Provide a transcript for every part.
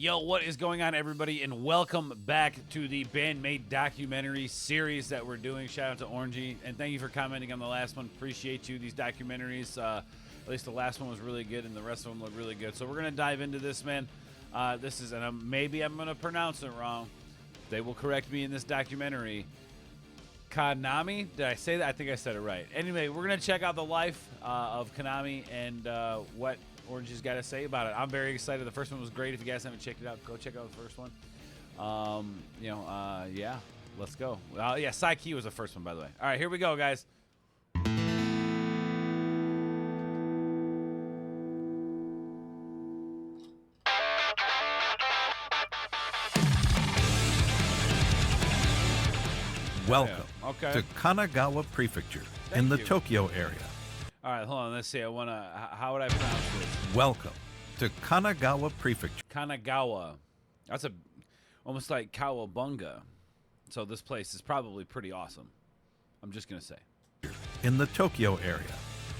Yo, what is going on, everybody, and welcome back to the Band-Maid documentary series that we're doing. Shout out to Ohrenje, and thank you for commenting on the last one. Appreciate you. These documentaries, at least the last one was really good, and the rest of them look really good. So we're going to dive into this, man. This is, and maybe I'm going to pronounce it wrong. They will correct me in this documentary. Kanami? Did I say that? I think I said it right. Anyway, we're going to check out the life of Kanami and what Ohrenje's got to say about it. I'm very excited. The first one was great. If you guys haven't checked it out, go check out the first one. Yeah, let's go. Yeah, Psyche was the first one, by the way. All right, here we go, guys. Welcome to Kanagawa Prefecture in the Tokyo area. All right, hold on. Let's see. How would I pronounce this? Welcome to Kanagawa Prefecture. Kanagawa. That's almost like Kawabunga. So this place is probably pretty awesome. I'm just going to say. In the Tokyo area,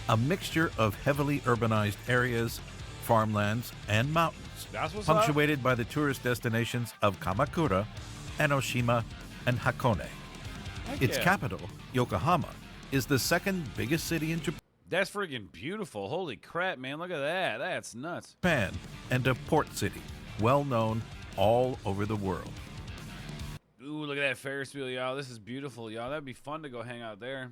a mixture of heavily urbanized areas, farmlands, and mountains, punctuated by the tourist destinations of Kamakura, Enoshima, and Hakone. Its capital, Yokohama, is the second biggest city in That's freaking beautiful. Holy crap, man. Look at that. That's nuts. Japan, and a port city, well known all over the world. Ooh, look at that Ferris wheel, y'all. This is beautiful, y'all. That'd be fun to go hang out there.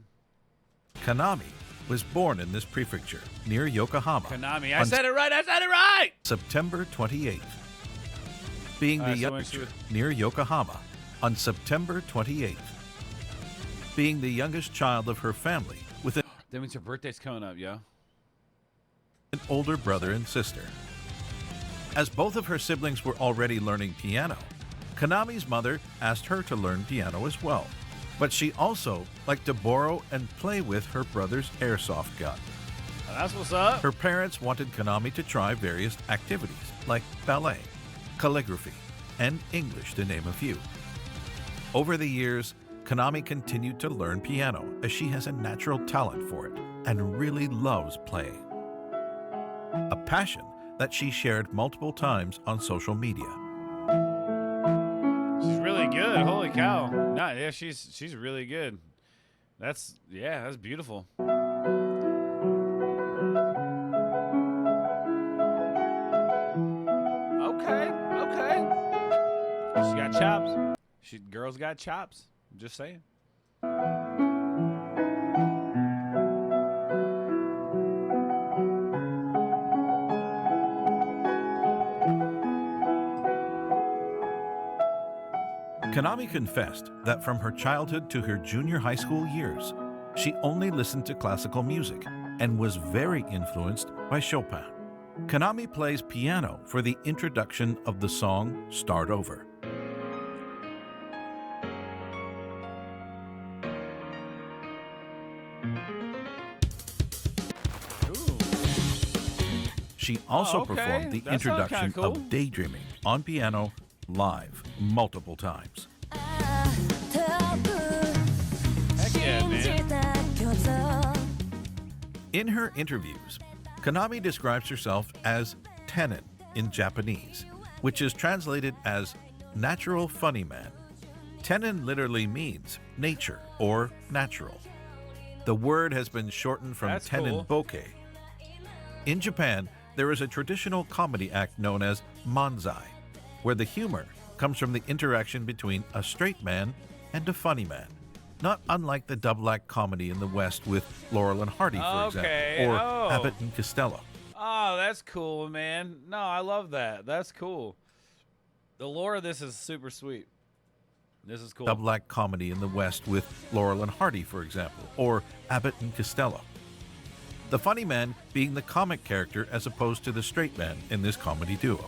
Kanami was born in this prefecture near Yokohama. Kanami. I said it right. I said it right. September 28th. Being the youngest near Yokohama on September 28th. Being the youngest child of her family with That means her birthday's coming up, yo. An older brother and sister. As both of her siblings were already learning piano, Kanami's mother asked her to learn piano as well. But she also liked to borrow and play with her brother's airsoft gun. That's what's up. Her parents wanted Kanami to try various activities like ballet, calligraphy, and English, to name a few. Over the years, Kanami continued to learn piano as she has a natural talent for it and really loves playing. A passion that she shared multiple times on social media. She's really good. Holy cow. Nah, yeah, she's really good. That's beautiful. Okay. She got chops. Girls got chops. Just saying. Kanami confessed that from her childhood to her junior high school years, she only listened to classical music and was very influenced by Chopin. Kanami plays piano for the introduction of the song Start Over. She also performed the introduction of Daydreaming on piano live multiple times. Heck yeah, man. In her interviews, Kanami describes herself as tenin in Japanese, which is translated as natural funny man. Tenin literally means nature or natural. The word has been shortened from tenin bokeh. In Japan, there is a traditional comedy act known as manzai, where the humor comes from the interaction between a straight man and a funny man, not unlike the double act comedy in the West with Laurel and Hardy, for example, or Abbott and Costello. Oh, that's cool, man. No, I love that. That's cool. The lore of this is super sweet. This is cool. Double act comedy in the West with Laurel and Hardy, for example, or Abbott and Costello. The funny man being the comic character as opposed to the straight man in this comedy duo.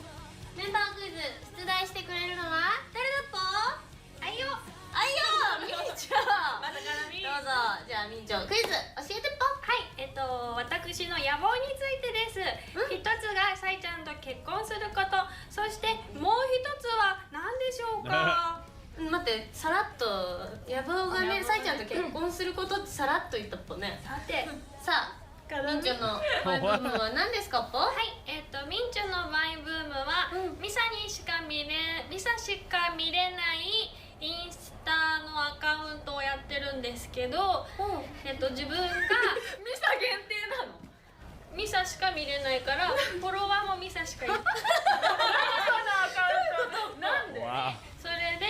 ミンチョのマイブームは何ですか、ポ？はい、ミンチョのマイブームは、ミサしか見れないインスタのアカウントをやってるんですけど、自分がミサ限定なの？ミサしか見れないからフォロワーもミサしかいない。なんで？ Wow. それで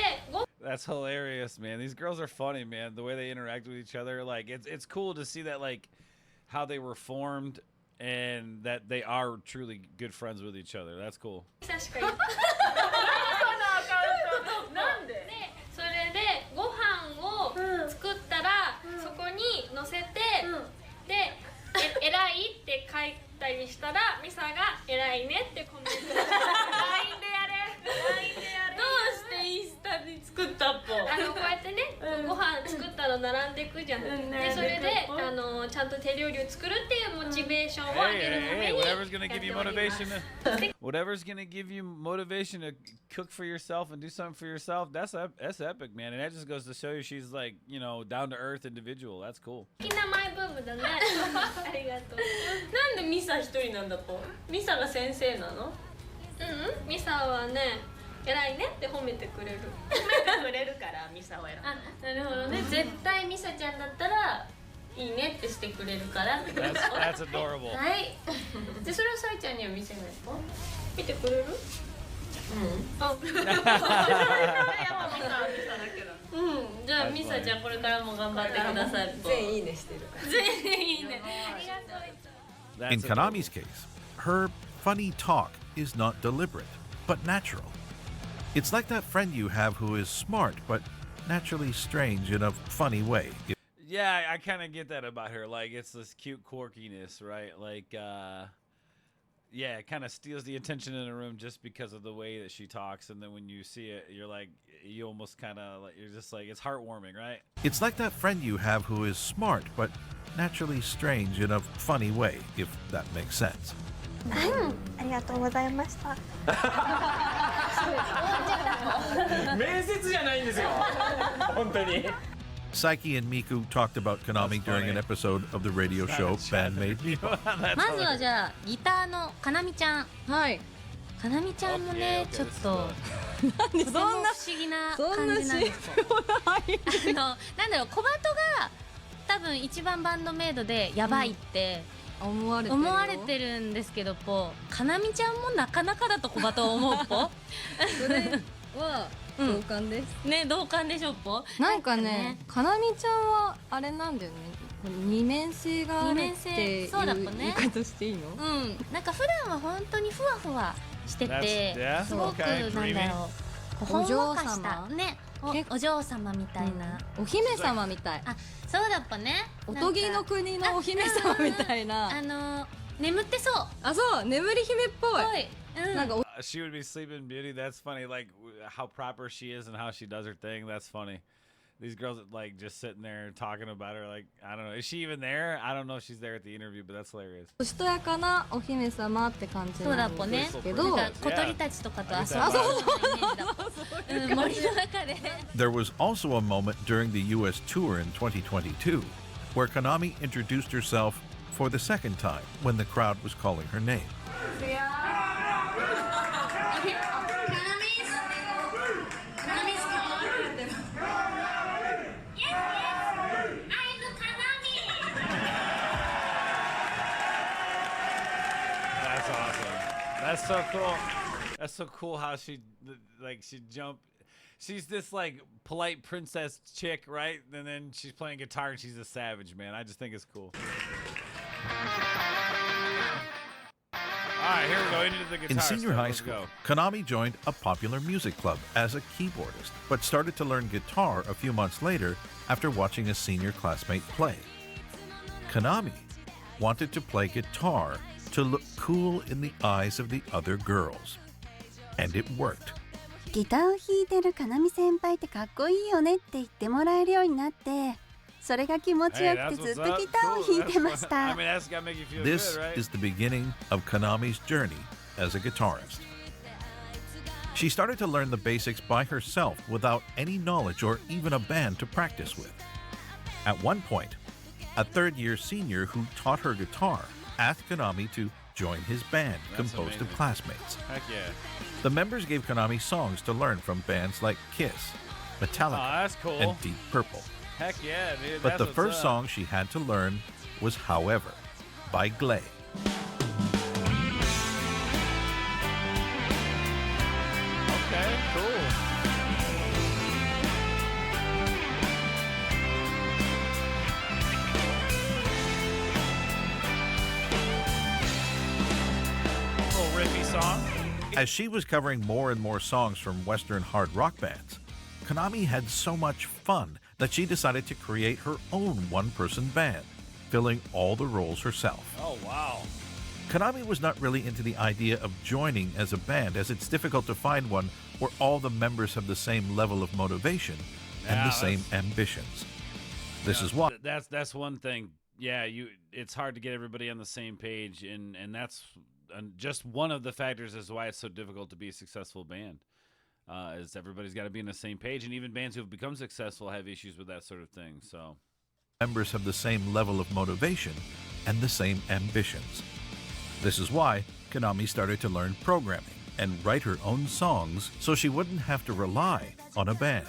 That's hilarious, man. These girls are funny, man. The way they interact with each other, like it's cool to see that, like how they were formed and that they are truly good friends with each other. That's cool. ミサしかいない。なんで？で、それでご飯を作ったら、そこに乗せて、で、偉いって書いたりしたら、ミサが偉いねってコメント。LINE でやれ。どうしてインスタに作ったっぽ？こうやってね、ご飯作ったの並んでいくじゃん。で、それでちゃんと手料理を作るっていうモチベーションを上げるために whatever's gonna give you motivation whatever's gonna give you motivation to cook for yourself and do something for yourself, that's epic, man. And that just goes to show you she's like, down to earth individual. That's cool. 好きなマイブームだね。ありがとう。なんでミサ一人なんだぽ？ミサが先生なの？ミサはね、偉いねって褒めてくれる。褒めてくれるからミサを選んだ。なるほどね。絶対ミサちゃんだったらいいねってしてくれるから。That's adorable. はい。でそれをサイちゃんには見せないと？見てくれる？あ、じゃあミサちゃんこれからも頑張ってください。全員いいねしてるから。全員いいね。ありがとう。That's In adorable. Kanami's case, her funny talk is not deliberate, but natural. It's like that friend you have who is smart, but naturally strange in a funny way. Yeah, I kind of get that about her. Like, it's this cute quirkiness, right? Like, yeah, it kind of steals the attention in the room just because of the way that she talks. And then when you see it, you're like, you almost kind of, like, you're just like, it's heartwarming, right? It's like that friend you have who is smart, but naturally strange in a funny way, if that makes sense. ありがとうございました。面接じゃないんですよ。本当に。Saiki and Miku talked about Kanami during an episode of the radio show Band-Maid. まずはじゃあギターのかなみちゃん。はい。かなみちゃんもね、ちょっととても不思議な感じなんですよ。なんだろう、小鳩が多分一番バンドメイドでやばいって。思われてるんですけど、かなみちゃんもなかなかだと小鳩を思うぽ。それは同感です。ね、同感でしょぽ。なんかね、かなみちゃんはあれなんだよね。二面性があるっていう言い方していいの？なんか普段は本当にふわふわしてて、すごくなんだろう、ほんわかしたね、お嬢様みたいな、お姫様みたい。あ、そうだっぱね。おとぎの国のお姫様みたいな。眠ってそう。あ、そう、眠り姫っぽい。なんかshe would be Sleeping Beauty. That's funny. Like how proper she is and how she does her thing. That's funny. These girls like just sitting there talking about her. Like, I don't know. Is she even there? I don't know if she's there at the interview, but that's hilarious. おしとやかなお姫様って感じなんですけど、なんか小鳥たちとかと遊ぶようなイメージだもん。森の中で。There was also a moment during the US tour in 2022 where Kanami introduced herself for the second time when the crowd was calling her name. That's awesome. That's so cool. That's so cool how she jumped. She's this like polite princess chick, right? And then she's playing guitar and she's a savage, man. I just think it's cool. All right, here we go into the guitar. In senior stuff. high Let's school, go. Kanami joined a popular music club as a keyboardist, but started to learn guitar a few months later after watching a senior classmate play. Kanami wanted to play guitar to look cool in the eyes of the other girls. And it worked. ギターを弾いてるかなみ先輩ってかっこいいよねって言ってもらえるようになって、それが気持ちよくてずっとギターを弾いてました。This is the beginning of Kanami's journey as a guitarist. She started to learn the basics by herself without any knowledge or even a band to practice with. At one point, a third-year senior who taught her guitar, asked Kanami to join his band composed of classmates. Heck yeah. The members gave Kanami songs to learn from bands like Kiss, Metallica, that's cool. and Deep Purple. Heck yeah, dude. But the that's first what's song she had to learn was However by Glay. Okay, cool. Little riffy song. As she was covering more and more songs from Western hard rock bands, Kanami had so much fun that she decided to create her own one-person band, filling all the roles herself. Oh, wow. Kanami was not really into the idea of joining as a band, as it's difficult to find one where all the members have the same level of motivation and Yeah, the same ambitions. This is why That's one thing. Yeah, it's hard to get everybody on the same page, and that's just one of the factors as to why it's so difficult to be a successful band. Is everybody's got to be on the same page, and even bands who have become successful have issues with that sort of thing. So members have the same level of motivation and the same ambitions. This is why Kanami started to learn programming and write her own songs so she wouldn't have to rely on a band.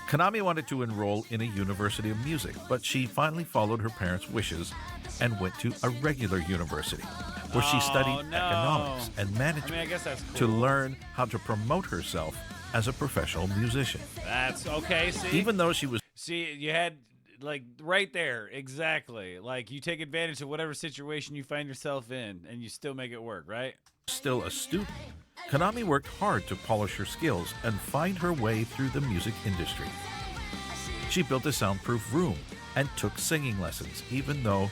Kanami wanted to enroll in a university of music, but she finally followed her parents' wishes and went to a regular university where she studied economics and management I guess that's cool. to learn how to promote herself as a professional musician. That's okay. See, Even though she was you had like right there exactly. Like you take advantage of whatever situation you find yourself in, and you still make it work, right? still a student, Kanami worked hard to polish her skills and find her way through the music industry. She built a soundproof room and took singing lessons, even though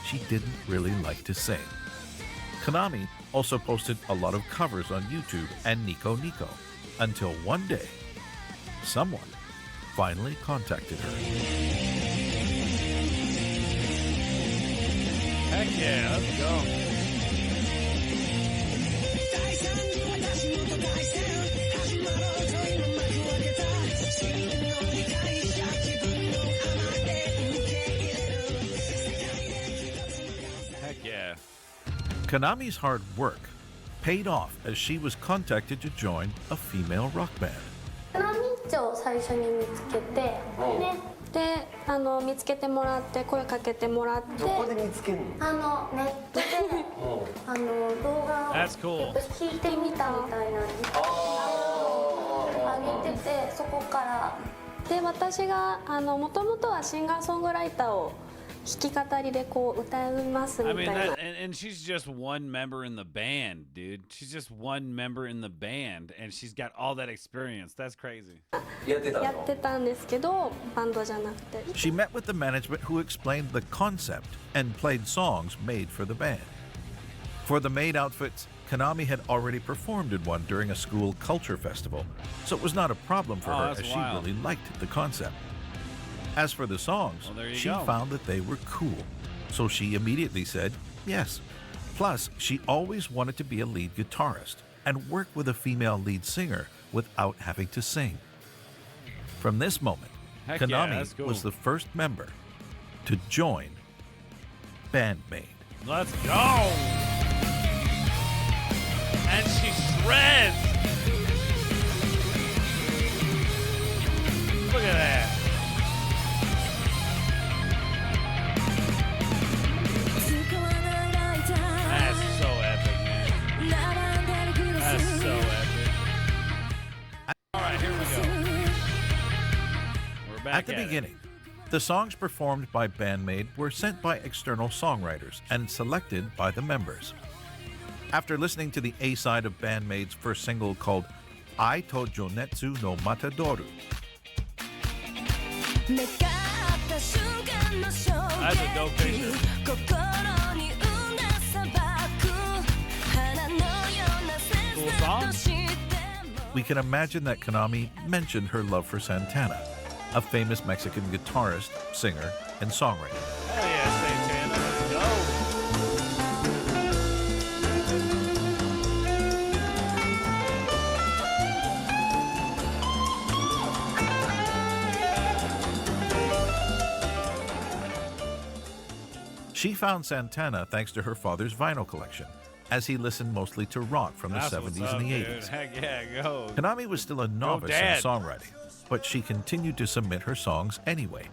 she didn't really like to sing. Kanami also posted a lot of covers on YouTube and Nico Nico, until one day, someone finally contacted her. Heck yeah, let's go. Heck yeah. Kanami's hard work paid off as she was contacted to join a female rock band. カナミッチを最初に見つけて、ね、で見つけてもらって声かけてもらって、どこで見つけるの？ネットで動画を That's cool. 聞いてみたみたいなんですけど、上げててそこからで私がもともとはシンガーソングライターを弾き語りでこう歌いますみ I た mean, いな。 and she's just one member in the band, dude. She's just one member in the band, and she's got all that experience. That's crazy. やってたんですけど、バンドじゃなくて。 She met with the management who explained the concept and played songs made for the band. For the maid outfits, Kanami had already performed in one during a school culture festival, so it was not a problem for her that's as she wild. really liked the concept. As for the songs, Well, there you she go. found that they were cool, so she immediately said yes. Plus, she always wanted to be a lead guitarist and work with a female lead singer without having to sing. From this moment, Heck yeah, Kanami that's cool. was the first member to join Band-Maid. Let's go. And she shreds. Look at that. That's so epic, man. That's so epic. All right, here we go. We're back At the beginning, the songs performed by Band-Maid were sent by external songwriters and selected by the members. After listening to the A-side of Band-Maid's first single called Ai to Jonetsu no Matadoru, That's a dope picture. Cool song. we can imagine that Kanami mentioned her love for Santana, a famous Mexican guitarist, singer, and songwriter. Hell yeah, Santana. Let's go. She found Santana thanks to her father's vinyl collection, as he listened mostly to rock from the That's 70s what's up, and the dude. 80s. Heck yeah, go. Kanami was still a novice in Dad. songwriting, but she continued to submit her songs anyway.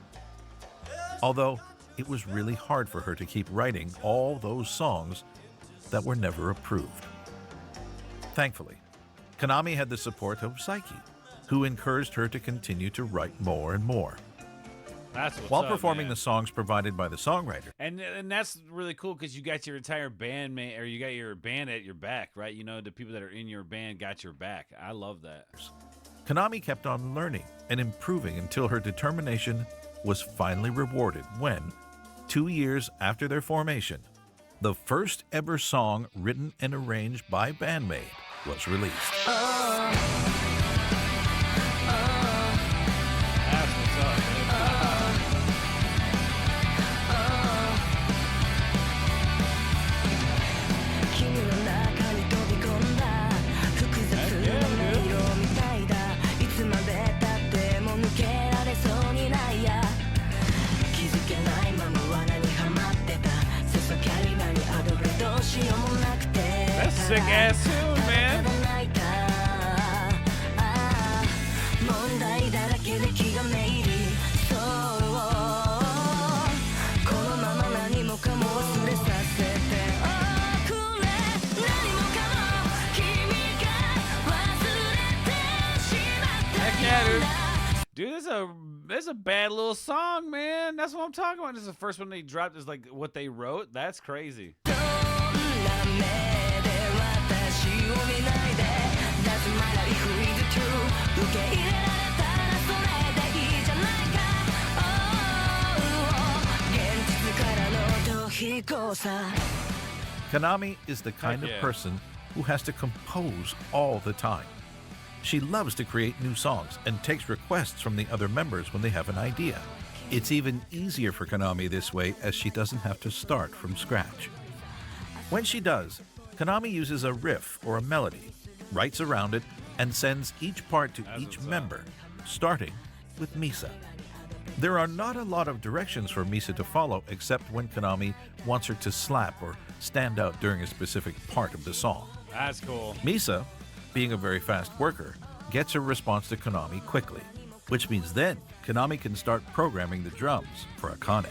Although it was really hard for her to keep writing all those songs that were never approved. Thankfully, Kanami had the support of Saiki, who encouraged her to continue to write more and more. That's what's While up, performing man. the songs provided by the songwriter. And that's really cool because you got your entire band, or you got your band at your back, right? You know, the people that are in your band got your back. I love that. Kanami kept on learning and improving until her determination was finally rewarded when, 2 years after their formation, the first ever song written and arranged by Band-Maid was released. That's what's up, man. That's sick ass tune, man. Heck yeah, dude. That's a bad little song, man. That's what I'm talking about. This is the first one they dropped. Is like what they wrote. That's crazy. Kanami is the kind Heck of yeah. person who has to compose all the time. She loves to create new songs and takes requests from the other members when they have an idea. It's even easier for Kanami this way as she doesn't have to start from scratch. When she does, Kanami uses a riff or a melody, writes around it, and sends each part to That's each what's up. member, starting with Misa. There are not a lot of directions for Misa to follow except when Kanami wants her to slap or stand out during a specific part of the song. That's cool. Misa, being a very fast worker, gets her response to Kanami quickly, which means then Kanami can start programming the drums for Akane.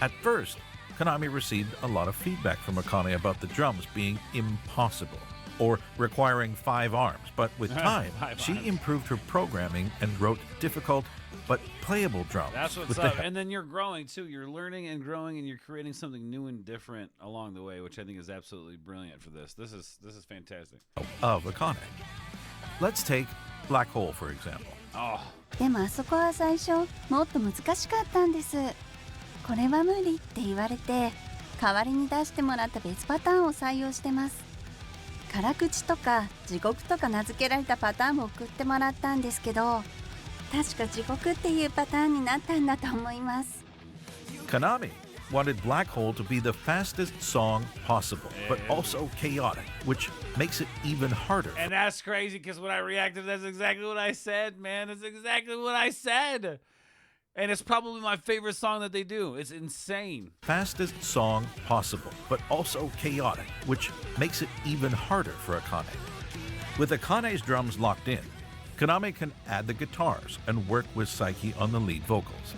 At first, Kanami received a lot of feedback from Akane about the drums being impossible or requiring 5 arms, but with time, 5 she arms. improved her programming and wrote difficult but playable drums. That's what's with up. the And then you're growing too. You're learning and growing, and you're creating something new and different along the way, which I think is absolutely brilliant for this. This is fantastic. of Akane. Let's take Black Hole, for example. Oh, でもあそこは最初もっと難しかったんです。これは無理って言われて代わりに出してもらった別パターンを採用してます。辛口とか地獄とか名付けられたパターンも送ってもらったんですけど、確か地獄っていうパターンになったんだと思います。 Kanami wanted Black Hole to be the fastest song possible, but also chaotic, which makes it even harder. and that's crazy because when I reacted, that's exactly what I said, man. That's exactly what I said. And it's probably my favorite song that they do. It's insane. Fastest song possible, but also chaotic, which makes it even harder for Akane. With Akane's drums locked in, Kanami can add the guitars and work with Saiki on the lead vocals.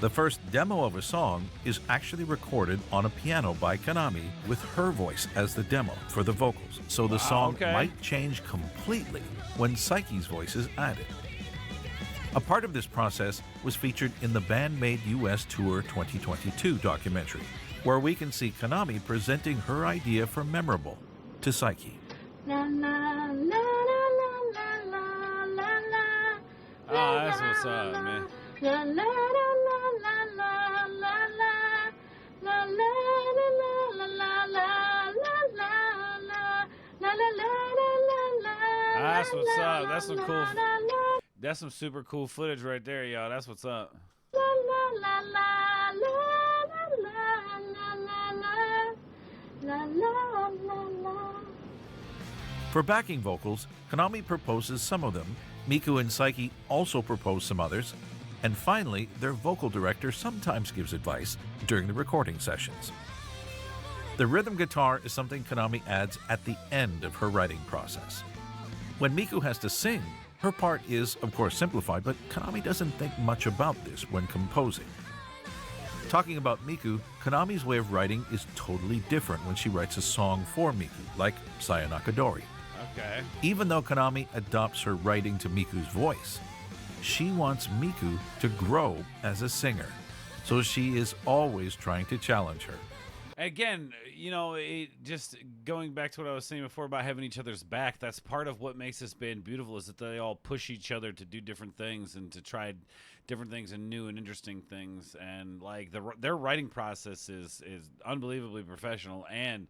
The first demo of a song is actually recorded on a piano by Kanami with her voice as the demo for the vocals, so the song okay. might change completely when Saiki's voice is added. A part of this process was featured in the Band-Maid US Tour 2022 documentary, where we can see Kanami presenting her idea for Memorable to Saiki. Oh, that's what's up, man. That's what's up. That's some cool. That's some super cool footage right there, y'all. That's what's up. For backing vocals, Kanami proposes some of them, Miku and Saiki also propose some others, And finally, their vocal director sometimes gives advice during the recording sessions. The rhythm guitar is something Kanami adds at the end of her writing process. When Miku has to sing, her part is, of course, simplified, but Kanami doesn't think much about this when composing. Talking about Miku, Kanami's way of writing is totally different when she writes a song for Miku, like Sayanakadori. Okay. Even though Kanami adopts her writing to Miku's voice, she wants Miku to grow as a singer, so she is always trying to challenge her. Again, just going back to what I was saying before about having each other's back, that's part of what makes this band beautiful, is that they all push each other to do different things and to try different things and new and interesting things. And like their writing process is unbelievably professional and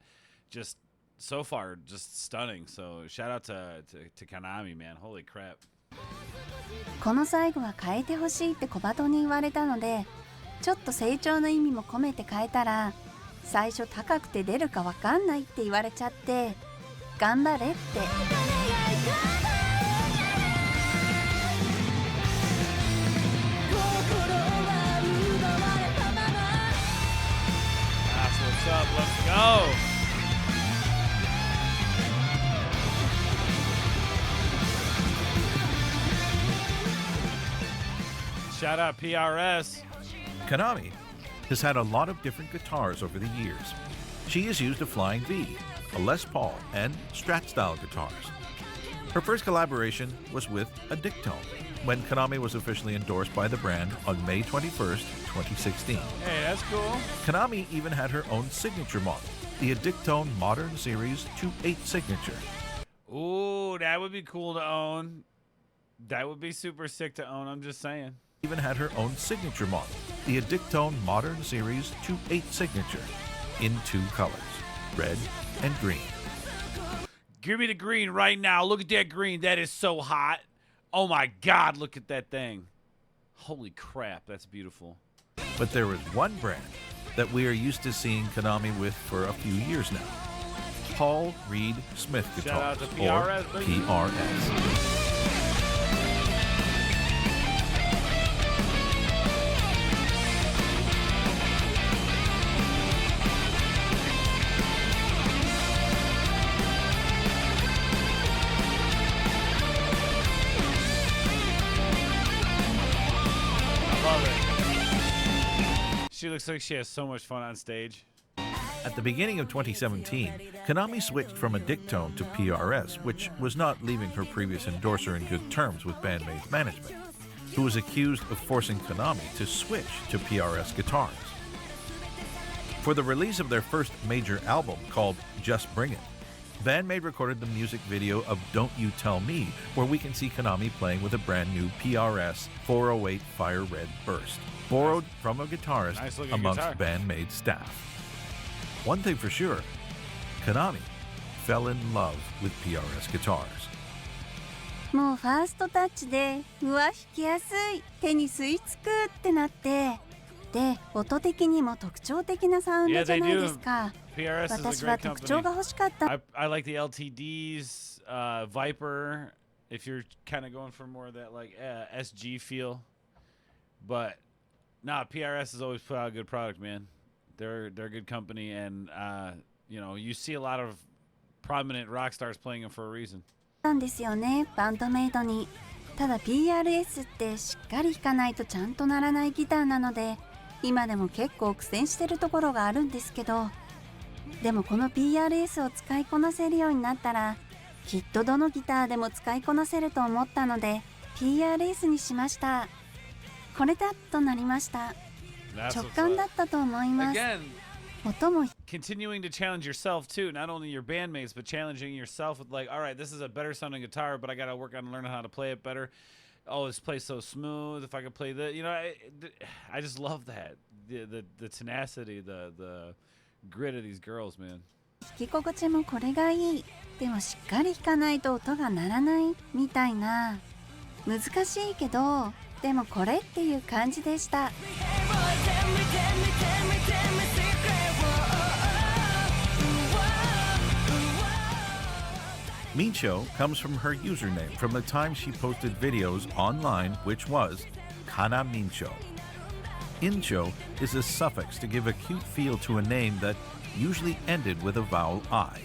just so far just stunning. So shout out to Kanami, man. Holy crap. この最後は変えてほしいって小鳩に言われたので、ちょっと成長の意味も込めて変えたら、最初高くて出るかわかんないって言われちゃって、頑張れって。That's what's up. Let's go. Shout out PRS. Kanami has had a lot of different guitars over the years. She has used a Flying V, a Les Paul, and Strat-style guitars. Her first collaboration was with a Dictone, when Kanami was officially endorsed by the brand on May 21st, 2016. Hey, that's cool. Kanami even had her own signature model, the Dictone Modern Series 2.8 Signature. Ooh, that would be cool to own. That would be super sick to own, I'm just saying. Even had her own signature model, the Dictone Modern Series 2.8 Signature, in two colors, red and green. Give me the green right now. Look at that green. That is so hot. Oh my God, look at that thing. Holy crap, that's beautiful. But there is one brand that we are used to seeing Kanami with for a few years now. Paul Reed Smith Guitars, Shout out to PRS, or baby. PRS. She looks like she has so much fun on stage. At the beginning of 2017, Kanami switched from a Dictone to PRS, which was not leaving her previous endorser in good terms with Band-Maid's management, who was accused of forcing Kanami to switch to PRS guitars. For the release of their first major album called Just Bring It, Band-Maid recorded the music video of Don't You Tell Me, where we can see Kanami playing with a brand new PRS 408 Fire Red Burst, borrowed from a guitarist amongst guitar. Band-Maid staff. One thing for sure, Kanami fell in love with PRS guitars. もうファーストタッチで、うわ、弾きやすい、手に吸い付くってなって、で、音的にも特徴的なサウンドじゃないですか。PRS is a 私 great は特徴 company. が欲しかった。 I like the LTDs, Viper, if you're kind of going for more of that like SG feel. But nah, PRS has always put out a good product, man. They're a good company, and you see a lot of prominent rock stars playing them for a reason. なんですよね、バンドメイドに。ただ PRS ってしっかり弾かないとちゃんと鳴らないギターなので、今でも結構苦戦してるところがあるんですけど、でもこの PRS を使いこなせるようになったら、きっとどのギターでも使いこなせると思ったので PRS にしました。これだとなりました。直感だったと思います。 Again, 音も continuing to challenge yourself too, not only your bandmates, but challenging yourself with like, all right, this is a better sounding guitar, but I got to work on learning how to play it better. Oh, this plays so smooth. If I could play that, I just love that. The tenacity, the grit of these girls, man. 弾き心地もこれがいい。でもしっかり弾かないと音が鳴らないみたいな。難しいけど、でもこれっていう感じでした。Mincho comes from her username from the time she posted videos online, which was Kanamincho. Incho is a suffix to give a cute feel to a name that usually ended with a vowel I.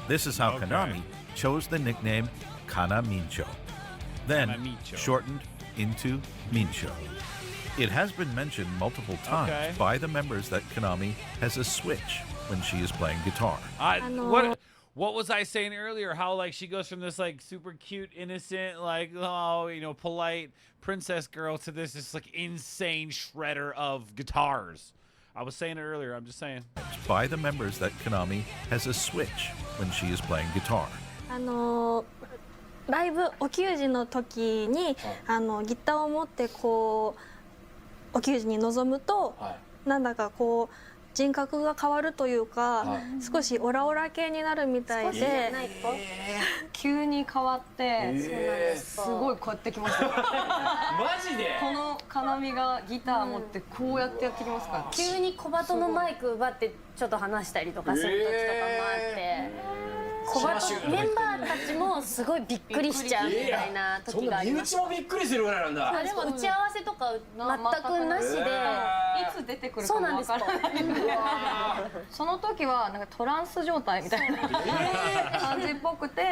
This is how Kanami chose the nickname Kanamincho, then Kanamicho. shortened into Mincho. It has been mentioned multiple times by the members that Kanami has a switch when she is playing guitar. What was I saying earlier? How like she goes from this like super cute, innocent, like polite princess girl to this like insane shredder of guitars. I was saying it earlier. I'm just saying. By the members that Kanami has a switch when she is playing guitar. ライブお給仕の時にギターを持ってこうお給仕に臨むと、なんだかこう人格が変わるというか、少しオラオラ系になるみたいで、急に変わってすごいこうやってきます。マジで？このKanamiがギター持ってこうやってやってきますから。急に小鳩のマイク奪ってちょっと話したりとかする時とかもあって。メンバーたちもすごいびっくりしちゃうみたいな時があります。身内もびっくりするぐらいなんだ。でも打ち合わせとか全くなしで、いつ出てくるかもわからない。その時はなんかトランス状態みたいな感じっぽくて、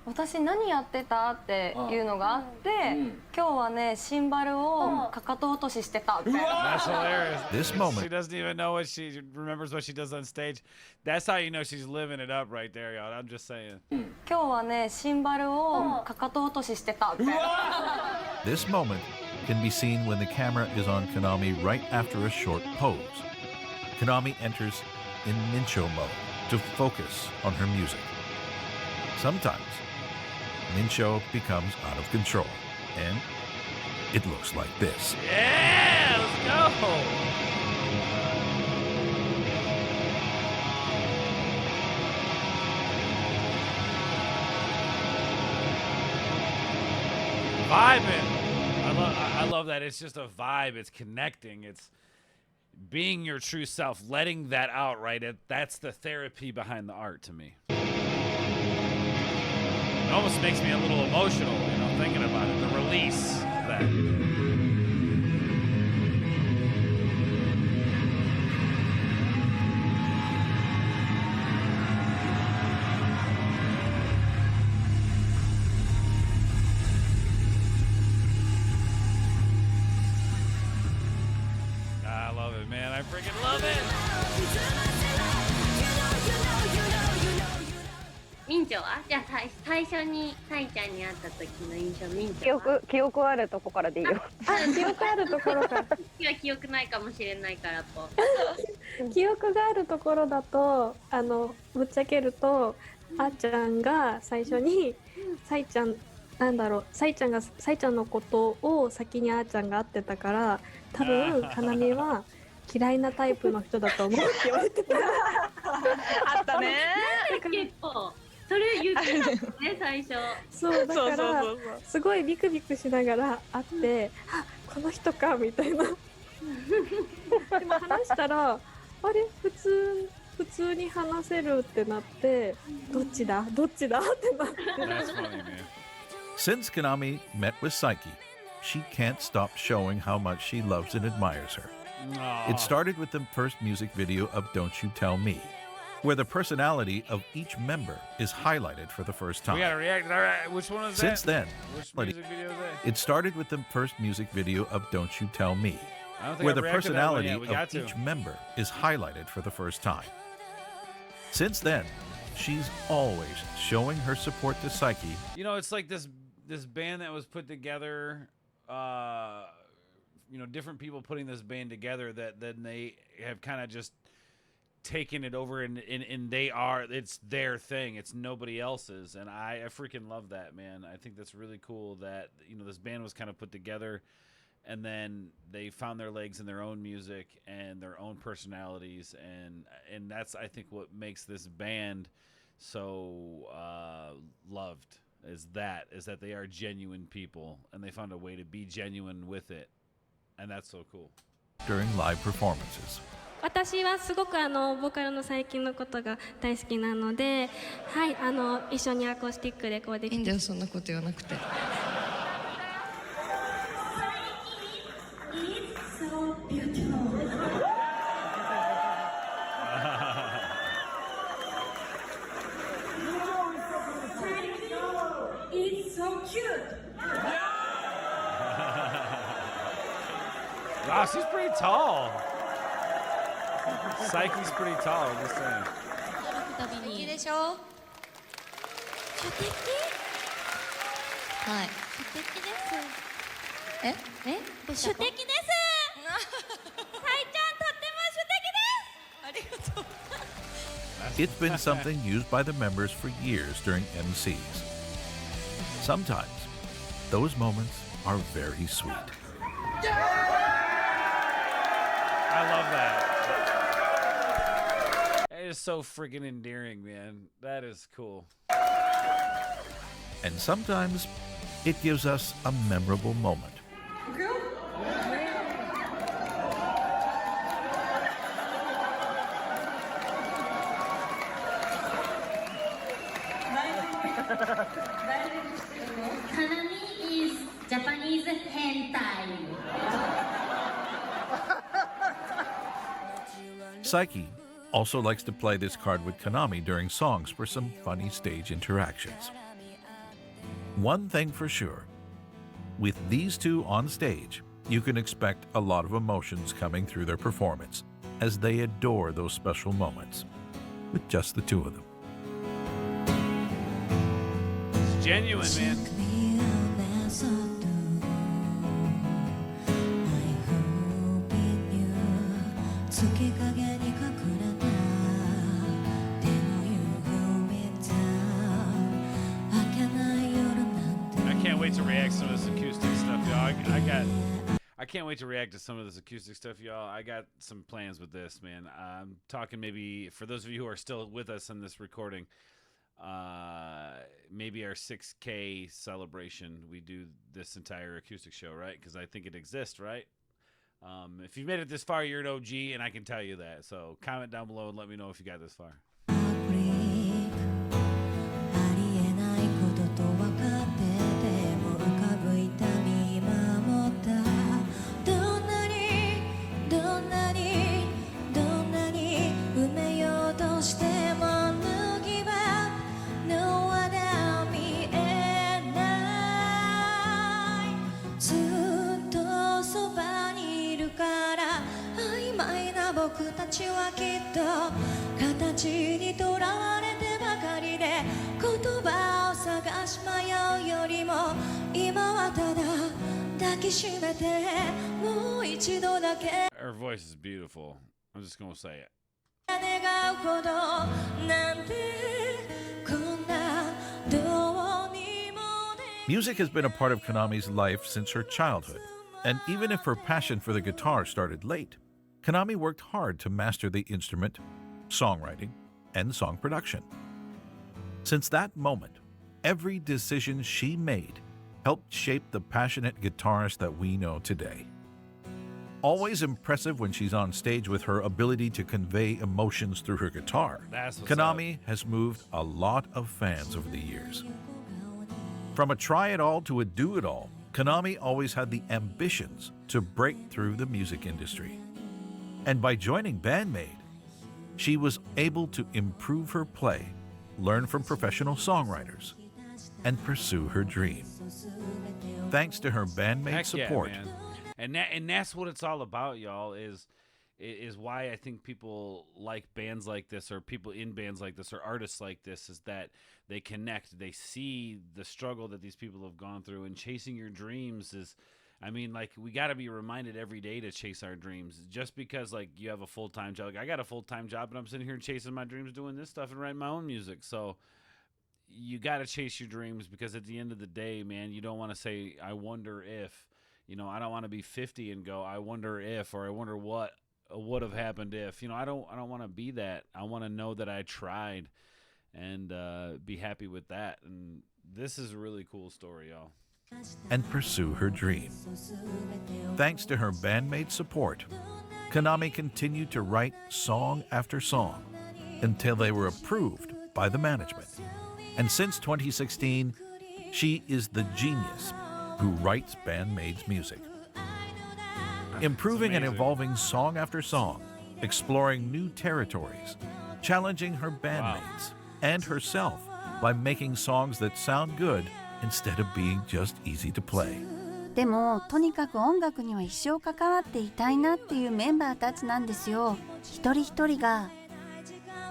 私何やってたっていうのがあって、今日はねシンバルをかかと落とししてたみたいな。That's hilarious. This moment. She doesn't even know what she remembers what she does on stage. That's how you know she's living it up right there, y'all. I'm just saying. 今日はねシンバルをかかと落とししてたみたいな。This moment can be seen when the camera is on Kanami right after a short pose. Kanami enters in Mincho mode to focus on her music. Sometimes, Mincho becomes out of control, and it looks like this. Yeah, let's go. Vibing. I love that. It's just a vibe. It's connecting. It's being your true self, letting that out, right? That's the therapy behind the art to me. It almost makes me a little emotional, thinking about it. The release of that. I freaking love it. ミンチョはじゃあ最初にサイちゃんに会った時の印象ミンチョは記憶あるとこからでいいよ。記憶あるところからいや記憶ないかもしれないからと記憶があるところだとぶっちゃけるとあーちゃんが最初にサイちゃんサイちゃんのことを先にあーちゃんが会ってたから多分Kanamiは嫌いなタイプの人だと思うって言われてた。あったね。結構それ言ってたね最初。そうだからすごいビクビクしながら会ってあこの人かみたいな。でも話したらあれ普通に話せるってなってどっちだってなって。That's funny, man. Since Kanami met with Saiki, she can't stop showing how much she loves and admires her. It started with the first music video of Don't You Tell Me, where the personality of each member is highlighted for the first time. We gotta react. All right, which one is Since that? then, Which music video is that? it started with the first music video of Don't You Tell Me, I don't think where I've the reacted to that one personality yet. We got of to. each member is highlighted for the first time. Since then, she's always showing her support to Saiki. It's like this band that was put together. Different people putting this band together that then they have kind of just taken it over and it's their thing. It's nobody else's. And I freaking love that, man. I think that's really cool that, this band was kind of put together and then they found their legs in their own music and their own personalities. And that's, I think, what makes this band so loved is that they are genuine people and they found a way to be genuine with it. And that's so cool. During live performances. 私はすごくボーカルの最近のことが大好きなので、はい、一緒にアコースティックでこうできて。いいんだよそんなこと言わなくて。She's pretty tall. Psyche's pretty tall, I'm just saying. たびにでしょ。主敵はい。主敵ですえ？え？どうしたの？主敵ですさいちゃんとっても主敵ですありがとう It's been something used by the members for years during MCs. Sometimes, those moments are very sweet. I love that. That is so freaking endearing, man. That is cool. And sometimes, it gives us a memorable moment. Kanami is Japanese hentai Psyche also likes to play this card with Kanami during songs for some funny stage interactions. One thing for sure, with these two on stage, you can expect a lot of emotions coming through their performance as they adore those special moments with just the two of them. It's genuine, man. I can't wait to react to some of this acoustic stuff, y'all. I can't wait to react to some of this acoustic stuff, y'all. I got some plans with this, man. I'm talking maybe for those of you who are still with us in this recording, maybe our 6K celebration, we do this entire acoustic show, right? Because I think it exists, right? If you've made it this far, you're an OG, and I can tell you that. So comment down below and let me know if you got this far. Her voice is beautiful. I'm just gonna say it. Music has been a part of Kanami's life since her childhood, and even if her passion for the guitar started late, Kanami worked hard to master the instrument, songwriting, and song production. Since that moment, every decision she made helped shape the passionate guitarist that we know today. Always impressive when she's on stage with her ability to convey emotions through her guitar, Kanami has moved a lot of fans over the years. From a try-it-all to a do-it-all, Kanami always had the ambitions to break through the music industry. And by joining Band-Maid, she was able to improve her play, learn from professional songwriters, and pursue her dream. Thanks to her bandmate support. Yeah, and that's what it's all about, y'all, is why I think people like bands like this, or people in bands like this, or artists like this, is that they connect. They see the struggle that these people have gone through, and chasing your dreams is, I mean, like, we got to be reminded every day to chase our dreams. Just because, like, you have a full-time job. Like, I got a full-time job, and I'm sitting here chasing my dreams, doing this stuff and writing my own music. So you got to chase your dreams, because at the end of the day, man, you don't want to say, I wonder if, you know, I don't want to be 50 and go, I wonder if, or I wonder what would have happened if. You know, I don't want to be that. I want to know that I tried, and be happy with that. And this is a really cool story, y'all. And pursue her dream. Thanks to her bandmate support, Kanami continued to write song after song until they were approved by the management. And since 2016, she is the genius who writes Band-Maid's music. Improving and evolving song after song, exploring new territories, challenging her bandmates and herself by making songs that sound good instead of being just easy to play. でもとにかく音楽には一生関わっていたいなっていうメンバーたちなんですよ、一人一人が。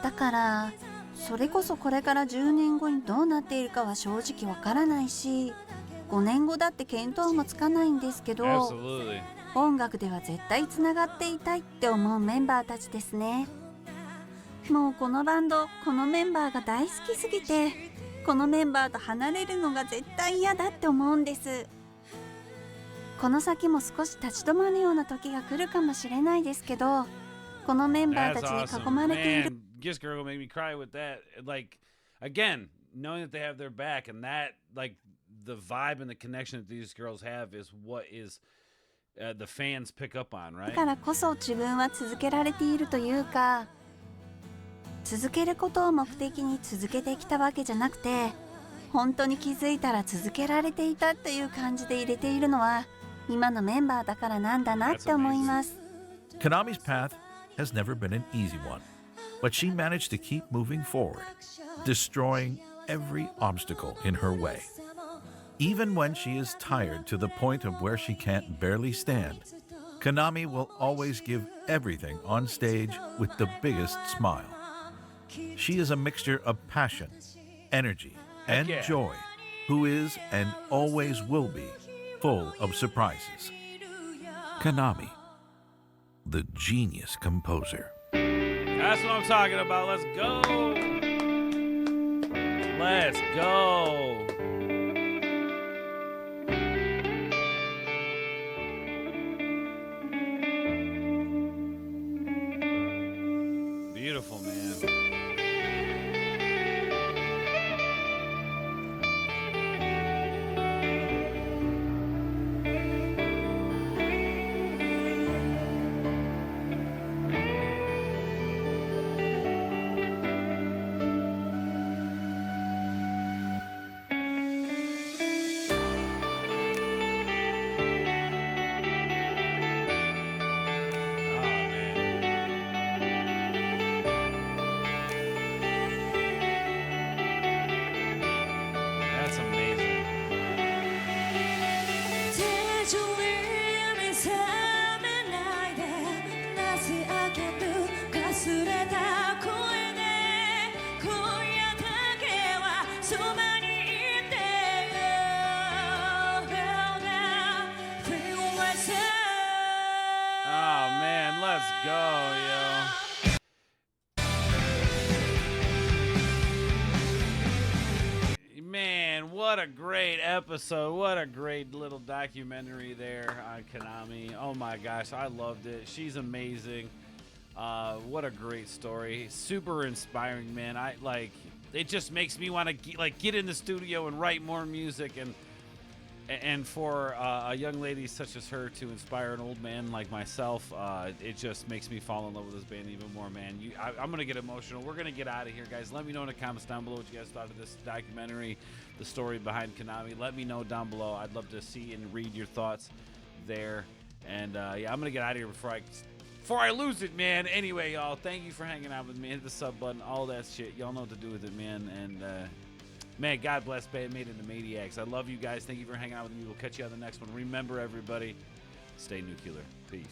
だからそれこそこれから10年後にどうなっているかは正直わからないし、5年後だって見当もつかないんですけど、音楽では絶対つながっていたいって思うメンバーたちですね。もうこのバンド、このメンバーが大好きすぎて、このメンバーと離れるのが絶対嫌だって思うんです。この先も少し立ち止まるような時が来るかもしれないですけど、このメンバーたちに囲まれている。Gis Girl made me cry with that. Like, again, knowing that they have their back and that, like, the vibe and the connection that these girls have is what is the fans pick up on, right? だからこそ自分は続けられているというか、続けることを目的に続けてきたわけじゃなくて、本当に気づいたら続けられていたっていう感じで入れているのは今のメンバーだからなんだなって思います。 Kanami's path has never been an easy one, but she managed to keep moving forward, destroying every obstacle in her way. Even when she is tired to the point of where she can't barely stand, Kanami will always give everything on stage with the biggest smile. She is a mixture of passion, energy, and joy, who is and always will be full of surprises. Kanami, the genius composer. That's what I'm talking about. Let's go. Let's go. Beautiful, man. That's amazing. Oh man, let's go, yo. Man, what a great episode. What a great little documentary there on Kanami. Oh my gosh, I loved it. She's amazing. What a great story. Super inspiring, man. It just makes me want to get in the studio and write more music, and for a young lady such as her to inspire an old man like myself, it just makes me fall in love with this band even more, man. I'm going to get emotional. We're going to get out of here, guys. Let me know in the comments down below what you guys thought of this documentary, the story behind Kanami. Let me know down below. I'd love to see and read your thoughts there. And, yeah, I'm going to get out of here before I lose it, man. Anyway, y'all, thank you for hanging out with me. Hit the sub button, all that shit. Y'all know what to do with it, man. And, man, God bless Band-Maid and the Maniacs. I love you guys. Thank you for hanging out with me. We'll catch you on the next one. Remember, everybody, stay nuclear. Peace.